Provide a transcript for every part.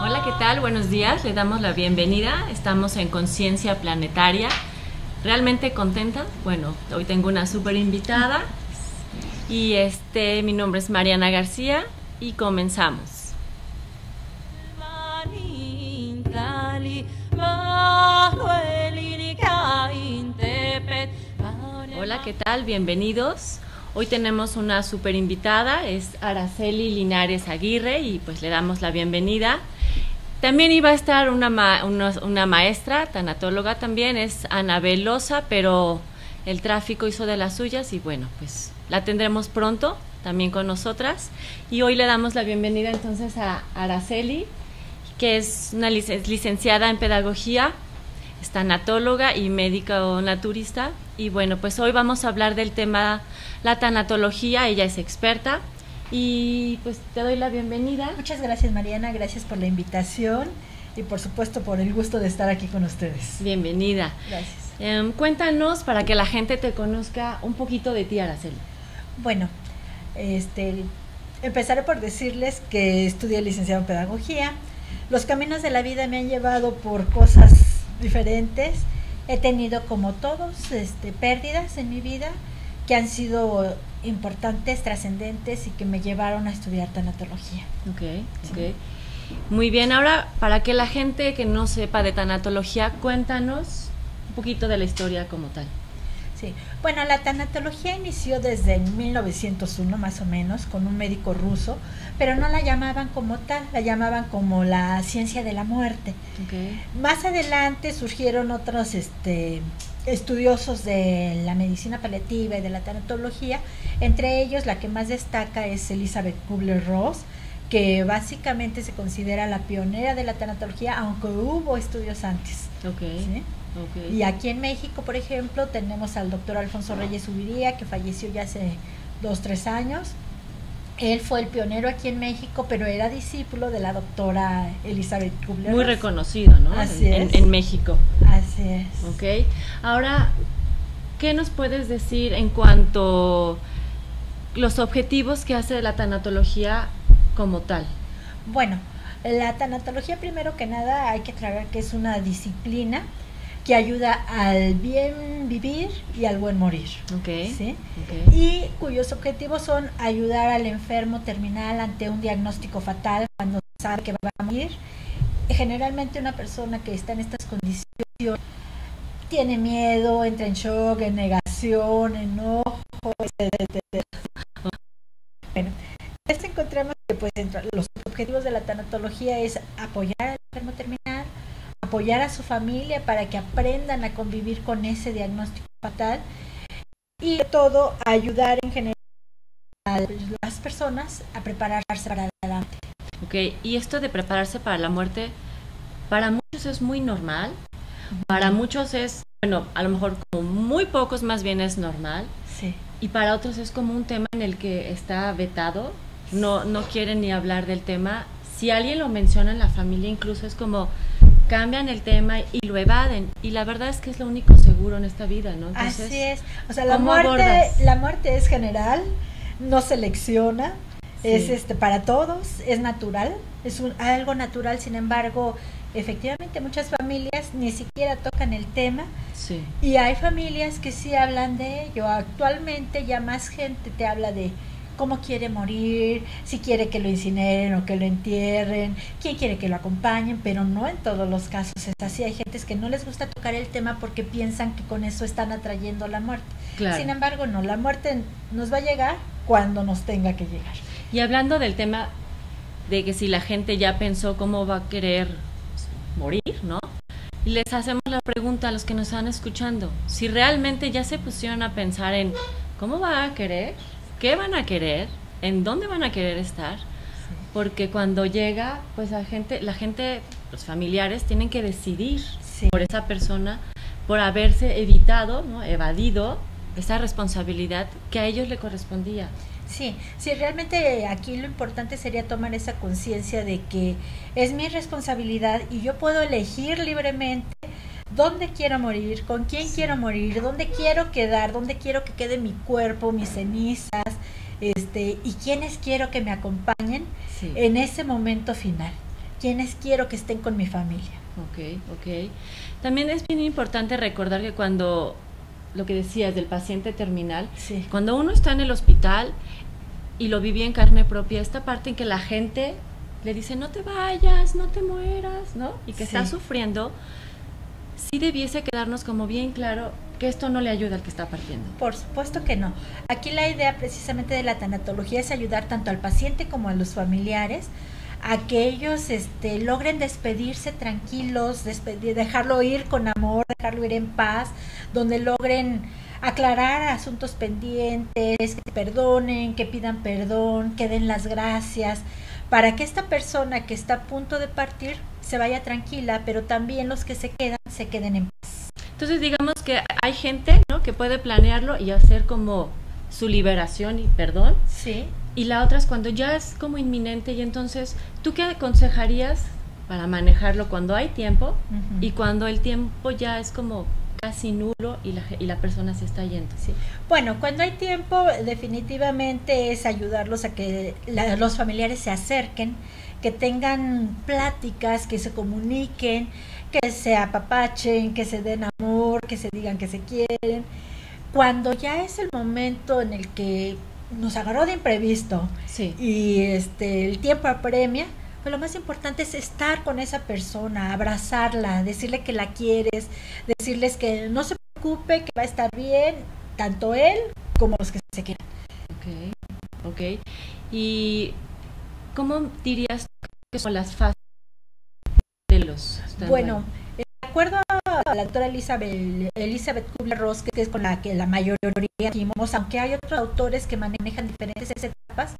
Hola, ¿qué tal? Buenos días, le damos la bienvenida. Estamos en Conciencia Planetaria. Realmente contenta. Bueno, hoy tengo una súper invitada y mi nombre es Mariana García y comenzamos. Hola, ¿qué tal? Bienvenidos. Hoy tenemos una súper invitada, es Araceli Linares Aguirre y pues le damos la bienvenida. También iba a estar una maestra, tanatóloga también, es Anabel Loza, pero el tráfico hizo de las suyas y bueno, pues la tendremos pronto también con nosotras. Y hoy le damos la bienvenida entonces a Araceli, que es una licenciada en pedagogía, es tanatóloga y médico naturista. Y bueno, pues hoy vamos a hablar del tema la tanatología, ella es experta. Y pues te doy la bienvenida. Muchas gracias, Mariana, gracias por la invitación y por supuesto por el gusto de estar aquí con ustedes. Bienvenida. Gracias. Cuéntanos para que la gente te conozca un poquito de ti, Araceli. Bueno, empezaré por decirles que estudié licenciado en pedagogía. Los caminos de la vida me han llevado por cosas diferentes. He tenido, como todos, pérdidas en mi vida que han sido importantes, trascendentes y que me llevaron a estudiar tanatología. Okay. Sí. Muy bien, ahora para que la gente que no sepa de tanatología, cuéntanos un poquito de la historia como tal. Sí, bueno, la tanatología inició desde 1901 más o menos con un médico ruso, pero no la llamaban como tal, la llamaban como la ciencia de la muerte. Okay. Más adelante surgieron otros estudiosos de la medicina paliativa y de la tanatología, entre ellos la que más destaca es Elizabeth Kubler-Ross, que básicamente se considera la pionera de la tanatología, aunque hubo estudios antes. Okay. ¿Sí? Okay. Y aquí en México, por ejemplo, tenemos al doctor Alfonso Reyes Ubiría, que falleció ya hace 2-3 años. Él fue el pionero aquí en México, pero era discípulo de la doctora Elizabeth Kubler-Ross. Muy reconocido, ¿no? Así es. En México. Así es. Ok. Ahora, ¿qué nos puedes decir en cuanto a los objetivos que hace la tanatología como tal? Bueno, la tanatología, primero que nada, hay que aclarar que es una disciplina que ayuda al bien vivir y al buen morir. Okay. ¿Sí? Okay. Y cuyos objetivos son ayudar al enfermo terminal ante un diagnóstico fatal cuando sabe que va a morir. Generalmente una persona que está en estas condiciones tiene miedo, entra en shock, en negación, enojo, etc. Bueno, encontramos que pues entre los objetivos de la tanatología es apoyar al enfermo terminal, apoyar a su familia para que aprendan a convivir con ese diagnóstico fatal y todo ayudar en general a las personas a prepararse para la muerte. Ok, y esto de prepararse para la muerte, para muchos es muy normal, para muchos es, bueno, a lo mejor como muy pocos más bien es normal, sí. Y para otros es como un tema en el que está vetado, no quieren ni hablar del tema. Si alguien lo menciona en la familia, incluso es como cambian el tema y lo evaden, y la verdad es que es lo único seguro en esta vida, ¿no? Entonces, así es, o sea, la muerte es general, no selecciona, sí. Es para todos, es natural, es algo natural. Sin embargo, efectivamente muchas familias ni siquiera tocan el tema, sí. Y hay familias que sí hablan de ello. Actualmente ya más gente te habla de cómo quiere morir, si quiere que lo incineren o que lo entierren, quién quiere que lo acompañen, pero no en todos los casos es así. Hay gentes que no les gusta tocar el tema porque piensan que con eso están atrayendo la muerte. Claro. Sin embargo, no, la muerte nos va a llegar cuando nos tenga que llegar. Y hablando del tema de que si la gente ya pensó cómo va a querer morir, ¿no? Y les hacemos la pregunta a los que nos están escuchando, si realmente ya se pusieron a pensar en cómo va a querer, qué van a querer, en dónde van a querer estar, sí. Porque cuando llega, pues la gente, los familiares tienen que decidir, sí. Por esa persona, por haberse evadido esa responsabilidad que a ellos le correspondía. Sí, realmente aquí lo importante sería tomar esa conciencia de que es mi responsabilidad y yo puedo elegir libremente ¿Dónde quiero morir? ¿Con quién quiero morir? ¿Dónde quiero quedar? ¿Dónde quiero que quede mi cuerpo, mis cenizas? Y quiénes quiero que me acompañen en ese momento final. ¿Quiénes quiero que estén con mi familia? Ok. También es bien importante recordar que cuando, lo que decías del paciente terminal, cuando uno está en el hospital y lo viví en carne propia, esta parte en que la gente le dice no te vayas, no te mueras, ¿no? Y que está sufriendo, sí debiese quedarnos como bien claro que esto no le ayuda al que está partiendo. Por supuesto que no. Aquí la idea precisamente de la tanatología es ayudar tanto al paciente como a los familiares a que ellos logren despedirse tranquilos, dejarlo ir con amor, dejarlo ir en paz, donde logren aclarar asuntos pendientes, que perdonen, que pidan perdón, que den las gracias, para que esta persona que está a punto de partir se vaya tranquila, pero también los que se queden en paz. Entonces digamos que hay gente, ¿no?, que puede planearlo y hacer como su liberación y perdón. Sí. Y la otra es cuando ya es como inminente, y entonces, ¿tú qué aconsejarías para manejarlo cuando hay tiempo y cuando el tiempo ya es como casi nulo y la persona se está yendo? Sí. Bueno, cuando hay tiempo definitivamente es ayudarlos a que los familiares se acerquen, que tengan pláticas, que se comuniquen, que se apapachen, que se den amor, que se digan que se quieren. Cuando ya es el momento en el que nos agarró de imprevisto y el tiempo apremia, pues lo más importante es estar con esa persona, abrazarla, decirle que la quieres, decirles que no se preocupe, que va a estar bien, tanto él como los que se quieran. Ok. ¿Y cómo dirías que son las fases de los? Bueno, de acuerdo a la doctora Elizabeth Kubler-Ross, que es con la que la mayoría vimos, aunque hay otros autores que manejan diferentes etapas,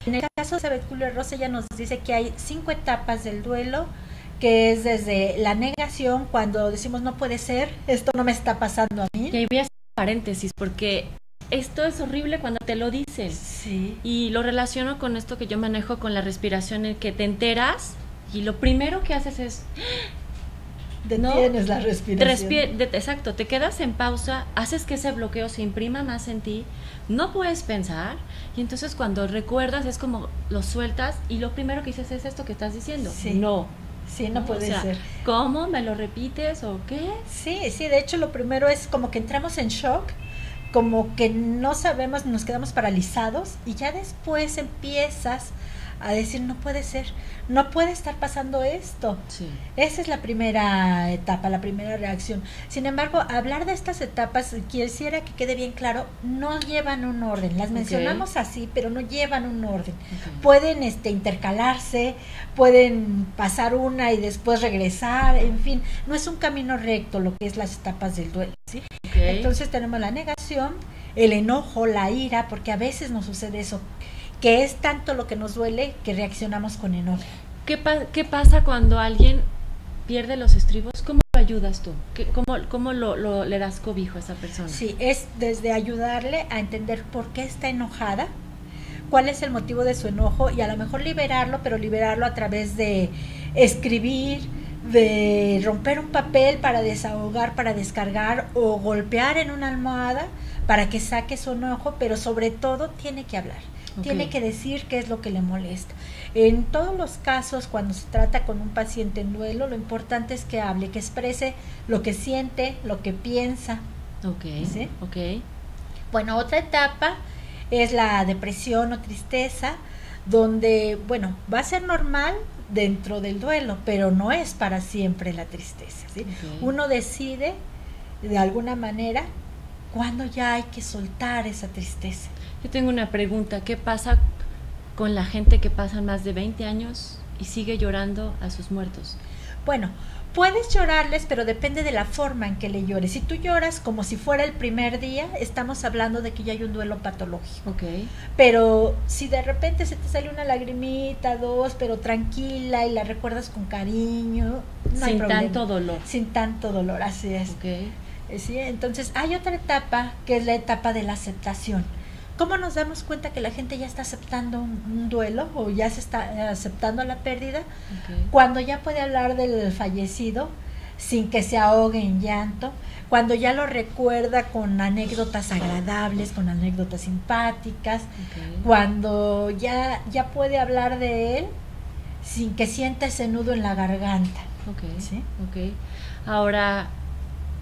en el caso de Elizabeth Kubler-Ross, ella nos dice que hay 5 etapas del duelo, que es desde la negación, cuando decimos no puede ser, esto no me está pasando a mí. Y ahí voy a hacer paréntesis, porque esto es horrible cuando te lo dicen. Sí. Y lo relaciono con esto que yo manejo con la respiración, en que te enteras y lo primero que haces es detienes la respiración. Exacto, te quedas en pausa, haces que ese bloqueo se imprima más en ti, no puedes pensar, y entonces cuando recuerdas es como lo sueltas y lo primero que dices es esto que estás diciendo. No puede ser. ¿Cómo? ¿Me lo repites o qué? Sí, de hecho lo primero es como que entramos en shock, como que no sabemos, nos quedamos paralizados, y ya después empiezas a decir no puede ser, no puede estar pasando esto. Esa es la primera etapa, la primera reacción. Sin embargo, hablar de estas etapas, quisiera que quede bien claro, no llevan un orden. Las mencionamos así, pero no llevan un orden. Pueden intercalarse, pueden pasar una y después regresar, en fin, no es un camino recto lo que es las etapas del duelo, ¿sí? Entonces tenemos la negación, el enojo, la ira, porque a veces nos sucede eso, que es tanto lo que nos duele que reaccionamos con enojo. ¿Qué pasa cuando alguien pierde los estribos? ¿Cómo lo ayudas tú? ¿Cómo le das cobijo a esa persona? Sí, es desde ayudarle a entender por qué está enojada, cuál es el motivo de su enojo, y a lo mejor liberarlo, pero liberarlo a través de escribir, de romper un papel para desahogar, para descargar, o golpear en una almohada para que saque su enojo, pero sobre todo tiene que hablar. Tiene que decir qué es lo que le molesta. En todos los casos, cuando se trata con un paciente en duelo, lo importante es que hable, que exprese lo que siente, lo que piensa. ¿Sí? Bueno, otra etapa es la depresión o tristeza, donde, bueno, va a ser normal dentro del duelo, pero no es para siempre la tristeza, ¿sí? Uno decide, de alguna manera, cuándo ya hay que soltar esa tristeza. Yo tengo una pregunta, ¿qué pasa con la gente que pasa más de 20 años y sigue llorando a sus muertos? Bueno, puedes llorarles, pero depende de la forma en que le llores. Si tú lloras como si fuera el primer día, estamos hablando de que ya hay un duelo patológico. Pero si de repente se te sale una lagrimita, 2, pero tranquila, y la recuerdas con cariño, no hay problema. Sin tanto dolor, así es. ¿Sí? Entonces hay otra etapa, que es la etapa de la aceptación. ¿Cómo nos damos cuenta que la gente ya está aceptando un duelo o ya se está aceptando la pérdida? Cuando ya puede hablar del fallecido sin que se ahogue en llanto, cuando ya lo recuerda con anécdotas agradables, con anécdotas simpáticas, cuando ya puede hablar de él sin que sienta ese nudo en la garganta. ¿Sí? Ahora,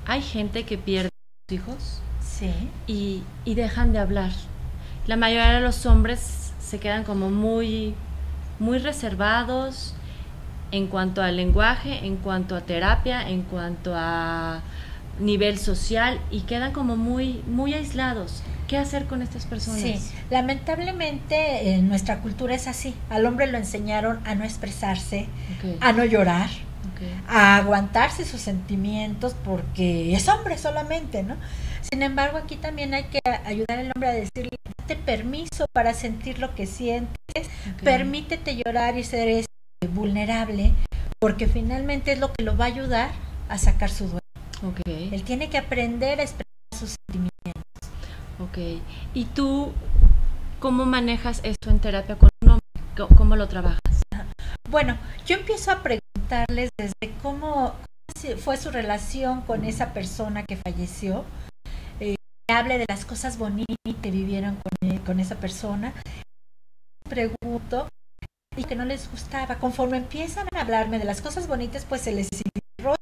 hay gente que pierde a sus hijos, sí, y dejan de hablar. La mayoría de los hombres se quedan como muy reservados en cuanto al lenguaje, en cuanto a terapia, en cuanto a nivel social, y quedan como muy aislados. ¿Qué hacer con estas personas? Sí, lamentablemente en nuestra cultura es así. Al hombre lo enseñaron a no expresarse, a no llorar, a aguantarse sus sentimientos porque es hombre solamente, ¿no? Sin embargo, aquí también hay que ayudar al hombre a decirle: date permiso para sentir lo que sientes, permítete llorar y ser vulnerable, porque finalmente es lo que lo va a ayudar a sacar su duelo. Él tiene que aprender a expresar sus sentimientos. ¿Y tú cómo manejas esto en terapia con un hombre? ¿Cómo lo trabajas? Bueno, yo empiezo a preguntarles desde cómo fue su relación con esa persona que falleció, hable de las cosas bonitas que vivieron con esa persona. Pregunto y que no les gustaba. Conforme empiezan a hablarme de las cosas bonitas, pues se les cierra,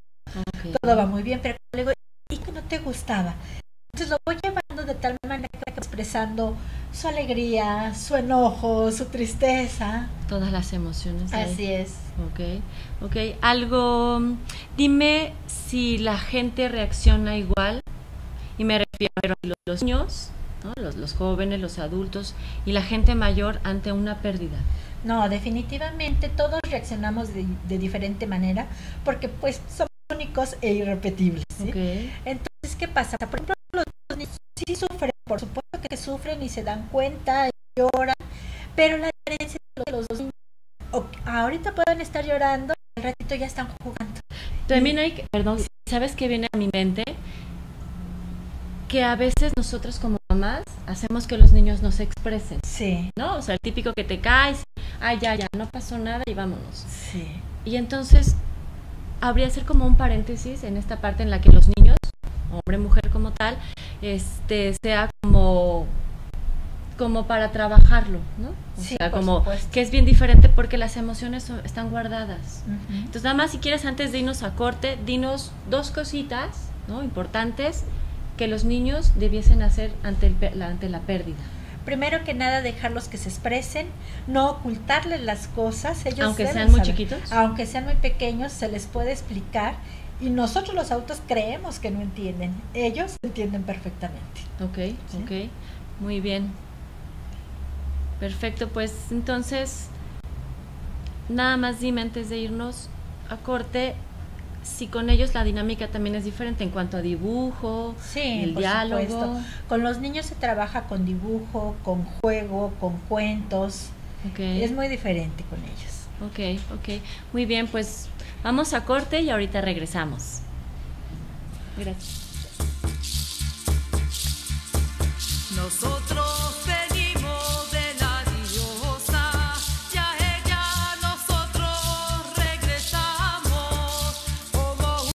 todo va muy bien, pero luego, ¿y que no te gustaba? Entonces lo voy llevando de tal manera que va expresando su alegría, su enojo, su tristeza. Todas las emociones. Así es. Algo, dime si la gente reacciona igual, y me refiero a los niños, ¿no? los jóvenes, los adultos y la gente mayor ante una pérdida. No, definitivamente todos reaccionamos de diferente manera, porque pues somos únicos e irrepetibles, ¿sí? Entonces, ¿qué pasa? Por ejemplo, los niños sí sufren, por supuesto que sufren y se dan cuenta y lloran, pero la diferencia es que los dos niños ahorita pueden estar llorando y al ratito ya están jugando. También hay, ¿sabes qué viene a mi mente? Que a veces nosotros como mamás hacemos que los niños no se expresen. Sí. ¿No? O sea, el típico que te caes, ya, no pasó nada y vámonos. Sí. Y entonces habría que hacer como un paréntesis en esta parte en la que los niños, hombre, mujer como tal, sea como para trabajarlo, ¿no? O sea, como supuesto, que es bien diferente porque las emociones están guardadas. Entonces, nada más, si quieres, antes de irnos a corte, dinos 2 cositas, ¿no?, importantes que los niños debiesen hacer ante la pérdida. Primero que nada, dejarlos que se expresen, no ocultarles las cosas. Ellos aunque sean muy chiquitos, aunque sean muy pequeños, se les puede explicar, y nosotros los adultos creemos que no entienden. Ellos entienden perfectamente. ¿Sí? Muy bien. Perfecto, pues entonces, nada más dime antes de irnos a corte, si con ellos la dinámica también es diferente en cuanto a dibujo, el diálogo. Supuesto. Con los niños se trabaja con dibujo, con juego, con cuentos. Es muy diferente con ellos. Muy bien, pues vamos a corte y ahorita regresamos. Gracias. Nosotros